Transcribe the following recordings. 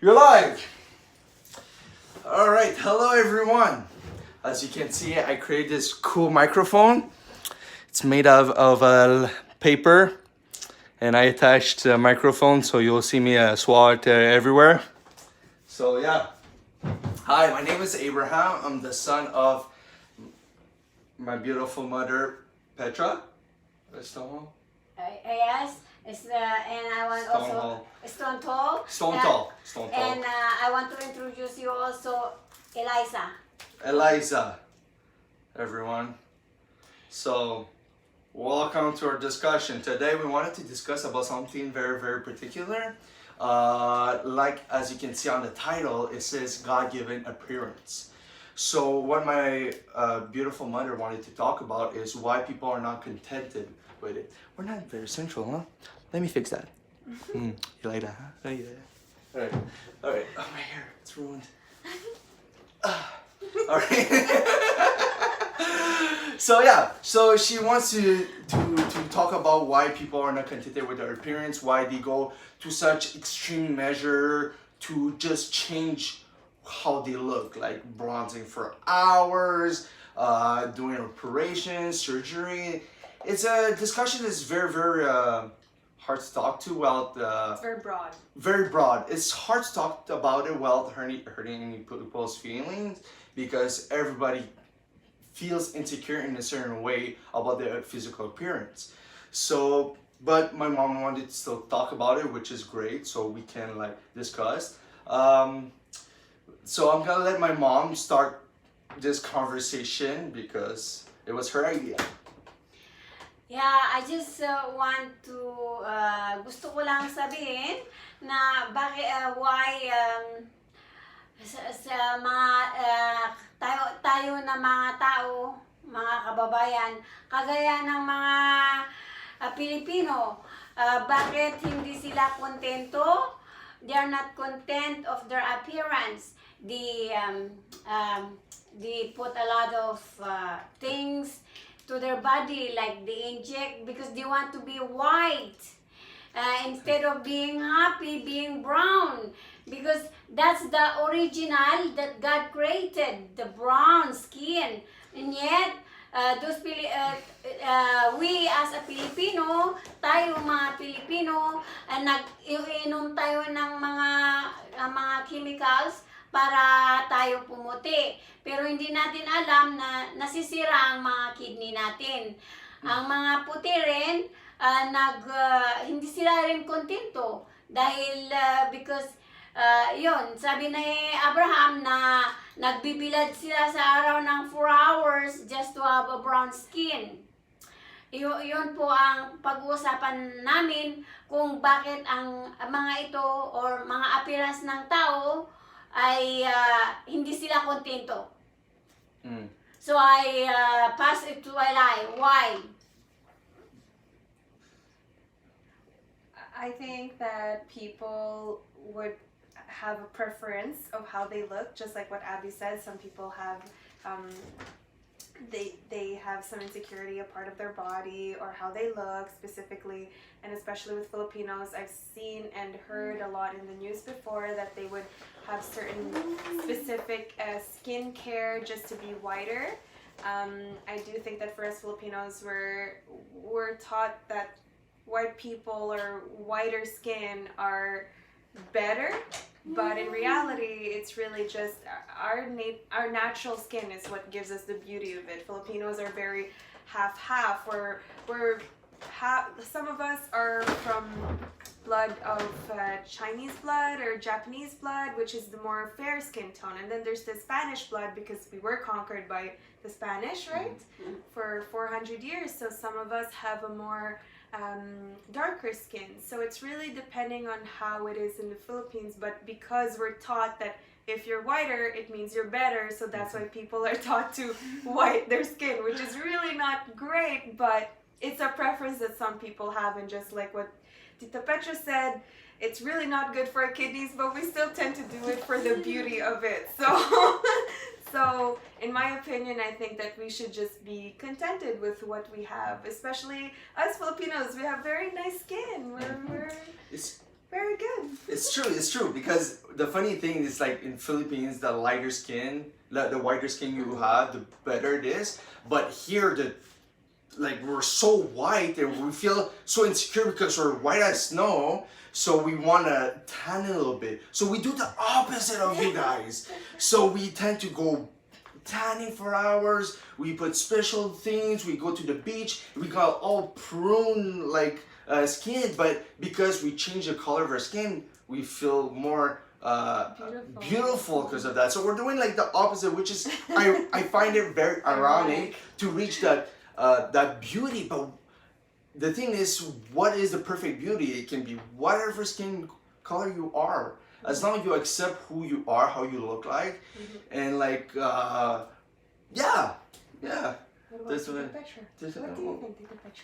You're live! Alright, hello everyone. As you can see, I created this cool microphone. It's made of paper, and I attached a microphone so you'll see me swat it everywhere. So yeah. Hi, my name is Abraham. I'm the son of my beautiful mother, Petra. Stonewall? Yes, and I want also Stone Tall. Stone Tall. And I want to introduce you also Eliza, everyone. So, welcome to our discussion. Today we wanted to discuss about something very, very particular. Like as you can see on the title, it says God-given appearance. So what my beautiful mother wanted to talk about is why people are not contented with it. We're not very central, huh? Let me fix that. You like that, huh? Oh, yeah. Alright. Oh, my hair, it's ruined. Alright. So she wants to talk about why people are not contented with their appearance, why they go to such extreme measure to just change how they look, like bronzing for hours, doing operations, surgery. It's a discussion that's very, very hard to talk to. it's very broad. Very broad. It's hard to talk about it without hurting people's feelings, because everybody feels insecure in a certain way about their physical appearance. So, but my mom wanted to still talk about it, which is great. So we can like discuss. So I'm gonna let my mom start this conversation because it was her idea. Yeah, I just want to, gusto ko lang sabihin na why sa mga tayo na mga tao, mga kababayan, kagaya ng mga Pilipino, bakit hindi sila kontento? They are not content of their appearance. They put a lot of things to their body, like they inject because they want to be white instead of being happy, being brown, because that's the original that God created, the brown skin. And yet we as a Filipino, tayo mga Pilipino, nag-inom tayo ng mga chemicals para tayo pumuti. Pero hindi natin alam na nasisira ang mga kidney natin. Ang mga puti rin, hindi sila rin kontento. Dahil because yun, sabi ni Abraham na nagbibilad sila sa araw ng 4 hours just to have a brown skin. Yun po ang pag-uusapan namin kung bakit ang mga ito or mga appearance ng tao ay hindi sila kontento. So I pass it to Eli. Why? I think that people would have a preference of how they look, just like what Abby said. Some people have they have some insecurity, a part of their body or how they look specifically, and especially with Filipinos, I've seen and heard a lot in the news before that they would have certain specific skin care just to be whiter. I do think that for us Filipinos, we're taught that white people or whiter skin are better, but in reality it's really just our natural skin is what gives us the beauty of it. Filipinos are very half. Some of us are from blood of Chinese blood or Japanese blood, which is the more fair skin tone, and then there's the Spanish blood because we were conquered by the Spanish, right? For 400 years. So some of us have a more darker skin. So it's really depending on how it is in the Philippines, but because we're taught that if you're whiter it means you're better, so that's why people are taught to white their skin, which is really not great, but it's a preference that some people have. And just like what Tita Petra said, it's really not good for our kidneys, but we still tend to do it for the beauty of it. So in my opinion, I think that we should just be contented with what we have, especially us Filipinos. We have very nice skin. Very good. It's true because the funny thing is like in Philippines the lighter skin, the whiter skin you have, the better it is. But here the like we're so white and we feel so insecure because we're white as snow. So we want to tan a little bit. So we do the opposite of you guys. So we tend to go tanning for hours. We put special things. We go to the beach. We got all prune like skin, but because we change the color of our skin, we feel more beautiful because of that. So we're doing like the opposite, which is I find it very ironic to reach that beauty. But the thing is, what is the perfect beauty? It can be whatever skin color you are, as long as you accept who you are, how you look like, and like yeah. What That's about what- the picture? that's What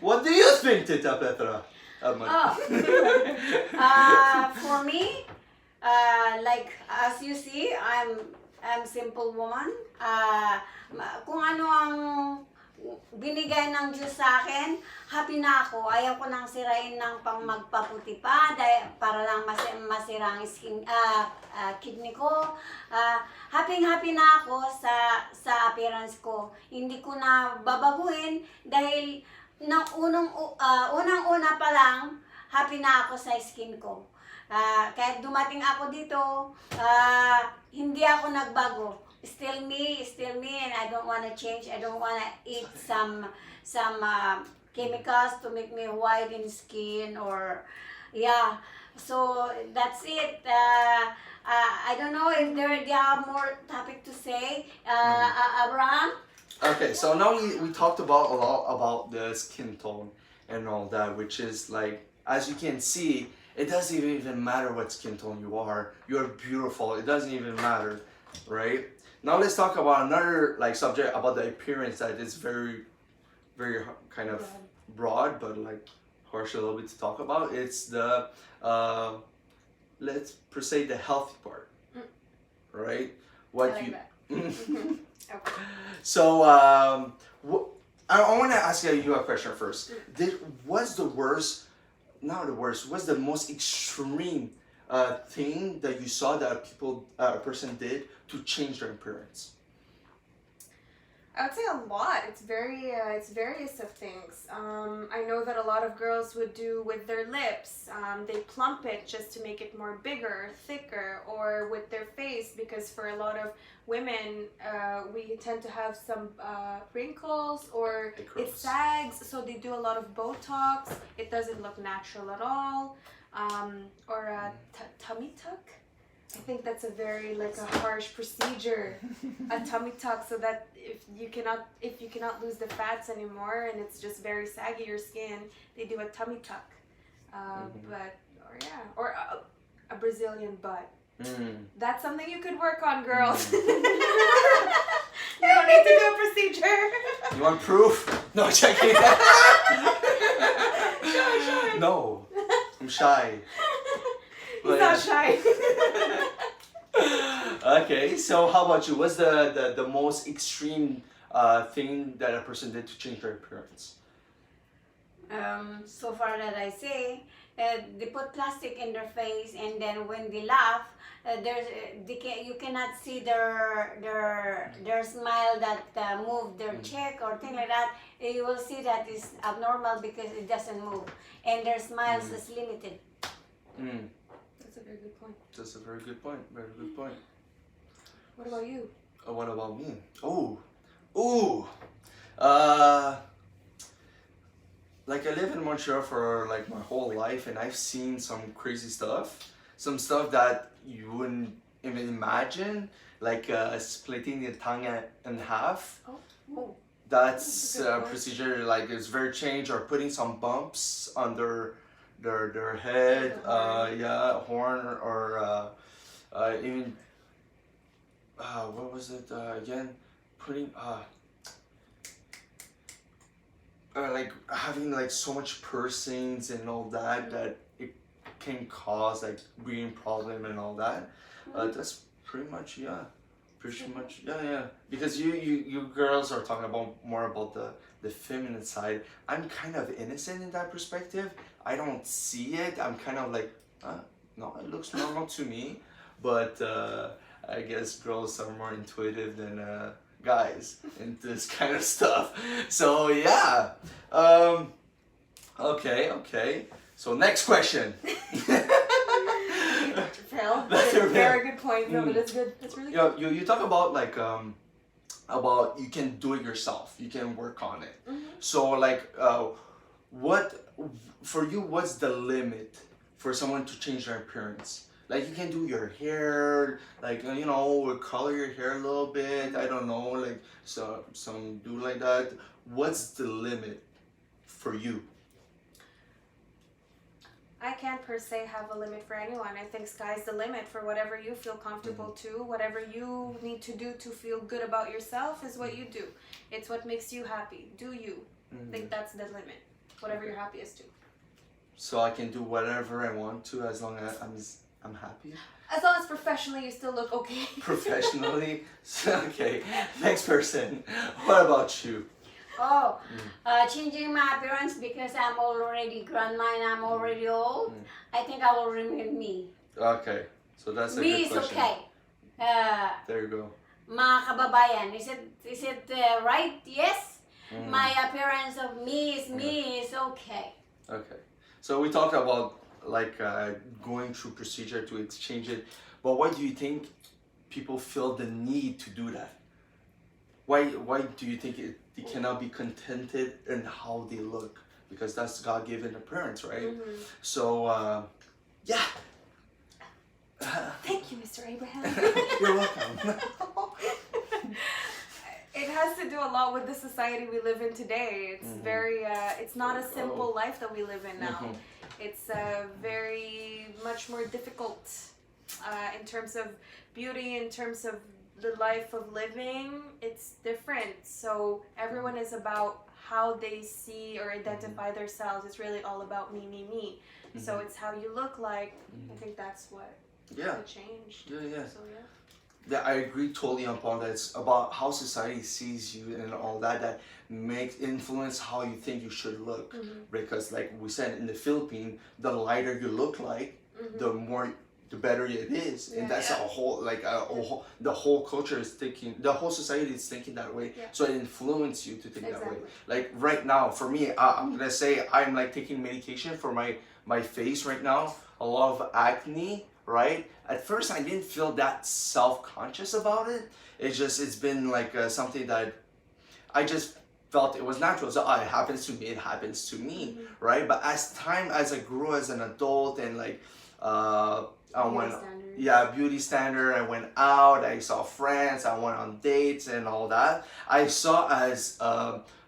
what- do you think, Tita Petra? What do you think, Tita Petra? For me, like as you see, I'm simple woman. Kung ano ang binigay ng Diyos sa akin, happy na ako. Ayaw ko nang sirain ng pang magpaputi pa dahil para lang masira ang kidney ko. Happy na ako sa appearance ko. Hindi ko na babaguhin dahil unang-una pa lang, happy na ako sa skin ko. Kahit dumating ako dito, hindi ako nagbago. Still me, and I don't want to change. I don't want to eat some chemicals to make me white in skin or yeah. So that's it. I don't know if there are more topic to say. Abraham. Okay, so now we talked about a lot about the skin tone and all that, which is like, as you can see, it doesn't even matter what skin tone you are. You're beautiful. It doesn't even matter, right? Now let's talk about another like subject about the appearance that is very, very kind of broad, but like harsh a little bit to talk about. It's the let's per se the healthy part, right? What I like you. that. Okay. So I want to ask you a question first. What's the worst? Not the worst. What's the most extreme thing that you saw that a person did to change their appearance? I would say a lot. It's various of things. I know that a lot of girls would do with their lips. They plump it just to make it more bigger, thicker, or with their face, because for a lot of women, we tend to have some wrinkles or it Acros. sags, so they do a lot of Botox. It doesn't look natural at all. Or a tummy tuck. I think that's a very like a harsh procedure, a tummy tuck, so that if you cannot lose the fats anymore and it's just very saggy your skin, they do a tummy tuck. Or a Brazilian butt. That's something you could work on, girls. You don't need to do a procedure. You want proof? No, checking. Sure. No, I'm shy. He's not shy. Okay, so how about you? What's the most extreme thing that a person did to change their appearance? So far that I say, they put plastic in their face, and then when they laugh, you cannot see their smile that move their cheek or thing like that. You will see that is abnormal because it doesn't move, and their smiles is limited. That's a very good point. That's a very good point. Very good point. What about you? What about me? Like I live in Montreal for like my whole life, and I've seen some crazy stuff. Some stuff that you wouldn't even imagine, like splitting the tongue in half. Oh. That's That's a good a point. procedure like it's very changed, or putting some bumps on their head, horn, or even what was it again? Putting like having like so much piercings and all that that it can cause like breathing problem and all that. That's pretty much because you girls are talking about more about the feminine side. I'm kind of innocent in that perspective. I don't see it. I'm kind of like no, it looks normal to me, but I guess girls are more intuitive than guys in this kind of stuff. So yeah. Okay. So next question. Phil, Dr. Phil. very good point. No, but it's good. That's really good. You talk about like about you can do it yourself. You can work on it. So like what for you? What's the limit for someone to change their appearance? Like you can do your hair, like you know, color your hair a little bit. I don't know, like so some do like that. What's the limit for you? I can't per se have a limit for anyone. I think sky's the limit for whatever you feel comfortable to. Whatever you need to do to feel good about yourself is what you do. It's what makes you happy. Do you. I think that's the limit. Whatever you're happiest to. So I can do whatever I want to as long as I'm happy. As long as professionally you still look okay. Professionally. Okay. Next person. What about you? Oh, changing my appearance because I'm already grandma and I'm already old. I think I will remain me. Okay. So that's a Me good is question. okay. There you go. Mga kababayan, is it right? Yes. My appearance of me is okay. Okay. So we talked about like going through procedure to exchange it, but why do you think people feel the need to do that? Why do you think they cannot be contented in how they look? Because that's God-given appearance, right? So yeah. Thank you, Mr. Abraham. You're welcome. It has to do a lot with the society we live in today. It's very, it's not a simple life that we live in now. It's very much more difficult in terms of beauty, in terms of the life of living. It's different. So everyone is about how they see or identify themselves. It's really all about me. So it's how you look like. I think that's what changed. Yeah. So yeah. Yeah, I agree totally upon that. It's about how society sees you and all that makes influence how you think you should look. Because like we said in the Philippines, the lighter you look like, the better it is. And that's a whole the whole culture is thinking, the whole society is thinking that way. So it influences you to think that way. Like right now, for me, I'm gonna say I'm like taking medication for my face right now. A lot of acne. Right? At first, I didn't feel that self-conscious about it. It's been like something that I just felt it was natural. So it happens to me, it happens to me, right? But as I grew as an adult and like I went, beauty standard. I went out, I saw friends, I went on dates and all that. I saw as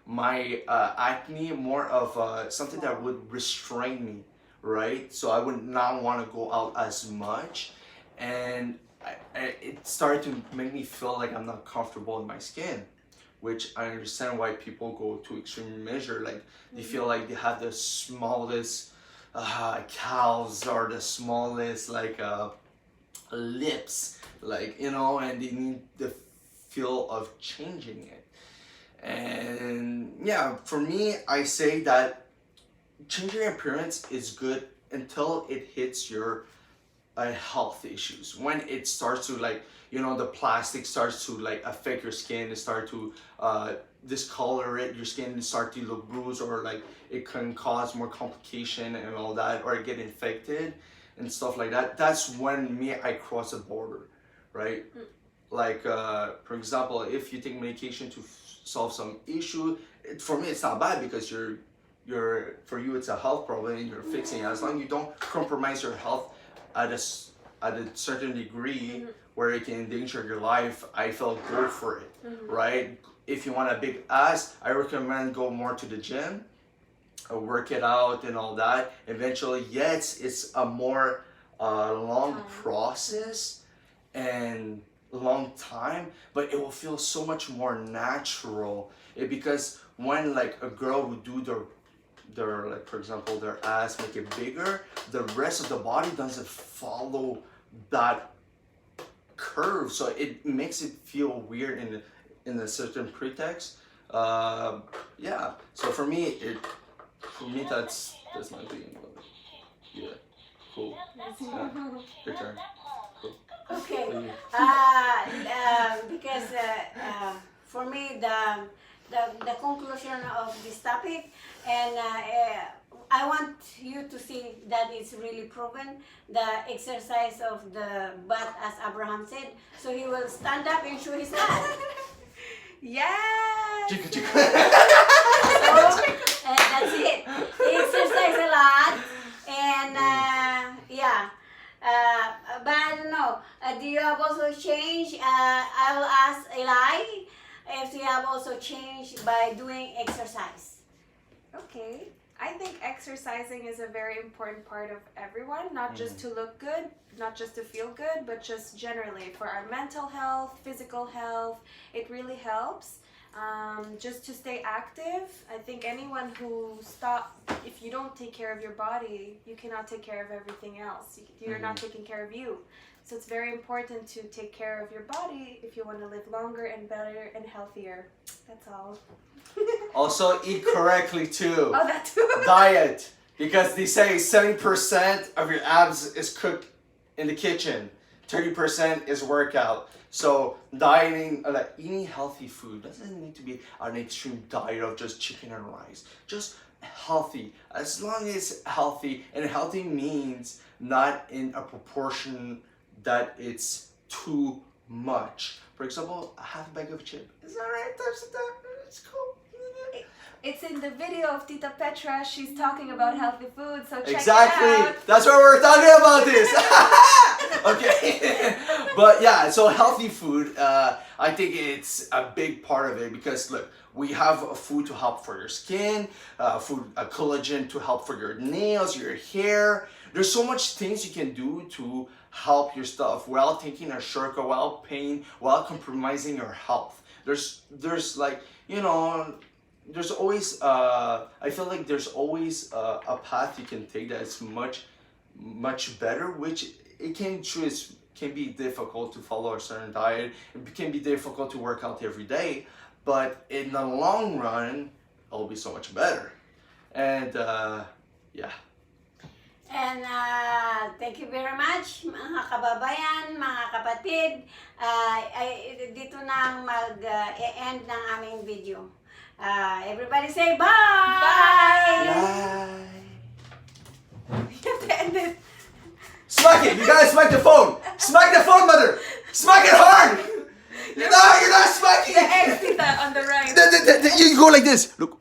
my acne more of something that would restrain me. Right, so I would not want to go out as much, and it started to make me feel like I'm not comfortable in my skin, which I understand why people go to extreme measure. Like they feel like they have the smallest calves or the smallest like lips, like you know, and they need the feel of changing it. And yeah, for me, I say that changing your appearance is good until it hits your health issues. When it starts to like, you know, the plastic starts to like affect your skin, it starts to discolor it, your skin start to look bruised, or like it can cause more complication and all that, or get infected and stuff like that. That's when I cross a border, right? Like for example, if you take medication to solve some issue, for me it's not bad because for you it's a health problem and you're fixing it. As long as you don't compromise your health at a certain degree where it can endanger your life, I feel go for it, right? If you want a big ass, I recommend go more to the gym, work it out and all that. Eventually, yes, it's a more long process and long time, but it will feel so much more natural. Because when like a girl would do their like for example their ass, make it bigger, the rest of the body doesn't follow that curve, so it makes it feel weird in a certain pretext. Yeah, so for me that's my opinion. Yeah. Cool. Your turn. Cool. Okay. Mhm. Because for me the conclusion of this topic, and I want you to see that it's really proven the exercise of the butt, as Abraham said. So he will stand up and show his hand. Yes. Chika, chika. So that's it. He exercise a lot, and yeah. But I don't know. Do you have also changed? I will ask Eli if you have also changed by doing exercise. Okay. I think exercising is a very important part of everyone, not just to look good, not just to feel good, but just generally for our mental health, physical health. It really helps. Just to stay active. I think anyone who if you don't take care of your body, you cannot take care of everything else. You're not taking care of you. So it's very important to take care of your body if you want to live longer and better and healthier. That's all. Also, eat correctly too. Oh, that too. Diet, because they say 70% of your abs is cooked in the kitchen, 30% is workout. So dieting, like eating healthy food doesn't need to be an extreme diet of just chicken and rice. Just healthy, as long as healthy, and healthy means not in a proportion that it's too much. For example, a half bag of chip. Is that right? It's cool. It's in the video of Tita Petra. She's talking about healthy food, so check Exactly. it out. That's why we're talking about this. Okay. But yeah, so healthy food, I think it's a big part of it because look, we have food to help for your skin, collagen to help for your nails, your hair. There's so much things you can do to help your stuff without taking a shortcut, without pain, without compromising your health. There's like, you know, there's always I feel like there's always a path you can take that's much better, which it can be difficult to follow a certain diet. It can be difficult to work out every day, but in the long run it'll be so much better. And yeah. And thank you very much, mga kababayan, mga kapatid. Dito na mag-end ng aming video. Everybody say bye! Bye! Bye. You have to end it. Smack it! You gotta smack the phone! Smack the phone, mother! Smack it hard! No, you're not smacking The it! egg, Tita, on the right. You go like this. Look.